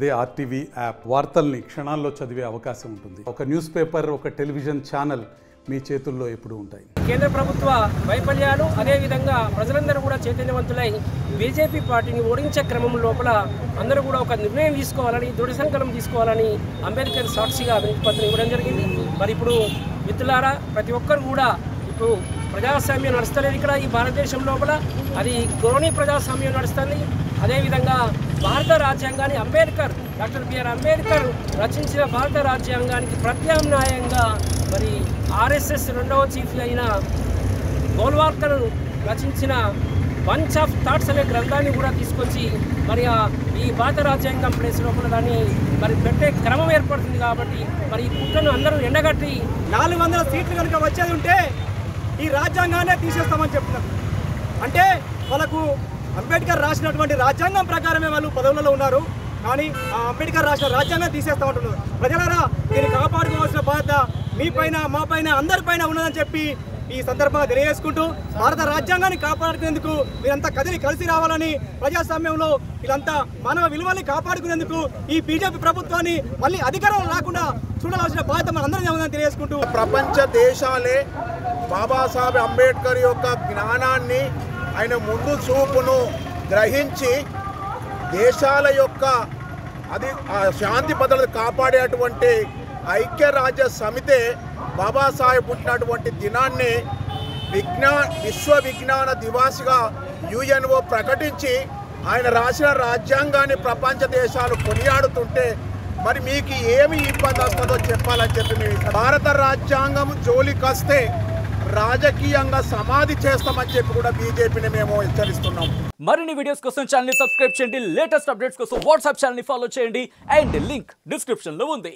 అదే RTV app వార్తల్ని క్షణాల్లో చదివే అవకాశం ఉంటుంది. ఒక న్యూస్ పేపర్, ఒక టెలివిజన్ ఛానల్ మీ చేతుల్లో ఎప్పుడూ ఉంటాయి. కేంద్ర ప్రభుత్వ వైఫల్యాలు అదేవిధంగా ప్రజలందరూ కూడా చైతన్యవంతులై బీజేపీ పార్టీని ఓడించే క్రమం లోపల అందరూ కూడా ఒక నిర్ణయం తీసుకోవాలని, దృఢ సంకల్పం తీసుకోవాలని అంబేద్కర్ సాక్షిగా వినతిపత్రం ఇవ్వడం జరిగింది. మరి ఇప్పుడు మిత్రులారా, ప్రతి ఒక్కరు కూడా ఇప్పుడు ప్రజాస్వామ్యం నడుస్తలేదు ఇక్కడ ఈ భారతదేశం లోపల. అది క్రోనీ ప్రజాస్వామ్యం నడుస్తుంది. అదేవిధంగా భారత రాజ్యాంగాన్ని డాక్టర్ బిఆర్ అంబేద్కర్ రచించిన భారత రాజ్యాంగానికి ప్రత్యామ్నాయంగా మరి ఆర్ఎస్ఎస్ రెండవ చీఫ్ అయిన గోల్వాల్కర్ రచించిన బంచ్ ఆఫ్ థాట్స్ అనే గ్రంథాన్ని కూడా తీసుకొచ్చి మరి ఈ భారత రాజ్యాంగం ప్లేస్ లోపల దాన్ని మరి పెట్టే క్రమం ఏర్పడుతుంది. కాబట్టి మరి ఈ కుట్రను అందరూ ఎండగట్టి 400 సీట్లు కనుక వచ్చేది ఉంటే ఈ రాజ్యాంగాన్ని తీసేస్తామని చెప్తున్నారు. అంటే వాళ్ళకు అంబేద్కర్ రాసినటువంటి రాజ్యాంగం ప్రకారమే వాళ్ళు పదవులలో ఉన్నారు. కానీ ఆ అంబేద్కర్ రాసిన రాజ్యాంగం తీసేస్తామంటున్నారు. ప్రజలారా, దీన్ని కాపాడుకోవాల్సిన బాధ్యత మీ పైన, మా పైన, అందరిపైన ఉన్నదని చెప్పి ఈ సందర్భంగా తెలియజేసుకుంటూ భారత రాజ్యాంగాన్ని కాపాడుకునేందుకు మీరంతా కలిసి రావాలని, ప్రజాస్వామ్యంలో వీళ్ళంతా మానవ విలువల్ని కాపాడుకునేందుకు ఈ బీజేపీ ప్రభుత్వాన్ని మళ్ళీ అధికారం రాకుండా చూడాల్సిన బాధ్యత మన అందరినీ ఉందని తెలియజేసుకుంటూ ప్రపంచ దేశాలే బాబాసాహెబ్ అంబేద్కర్ యొక్క జ్ఞానాన్ని, ఆయన ముందు చూపును గ్రహించి దేశాల యొక్క శాంతి భద్రత కాపాడేటువంటి ఐక్యరాజ్య సమితే బాబాసాహెబ్ పుట్టినటువంటి దినాన్ని విశ్వ విజ్ఞాన దివాస్గా యుఎన్ఓ ప్రకటించి ఆయన రాసిన రాజ్యాంగాన్ని ప్రపంచ దేశాలు కొనియాడుతుంటే మరి మీకు ఏమి ఇబ్బంది వస్తుందో చెప్పాలని చెప్పి భారత రాజ్యాంగం జోలికొస్తే రాజకీయంగా సమాధి చేస్తామని చెప్పి కూడా బీజేపీని మేము హెచ్చరిస్తున్నాం. మరిన్ని వీడియోస్ కోసం ఛానల్ ని సబ్స్క్రైబ్ చేయండి. లేటెస్ట్ అప్డేట్స్ కోసం వాట్సాప్ ఛానల్ ని ఫాలో చేయండి. అండ్ లింక్ డిస్క్రిప్షన్ లో ఉంది.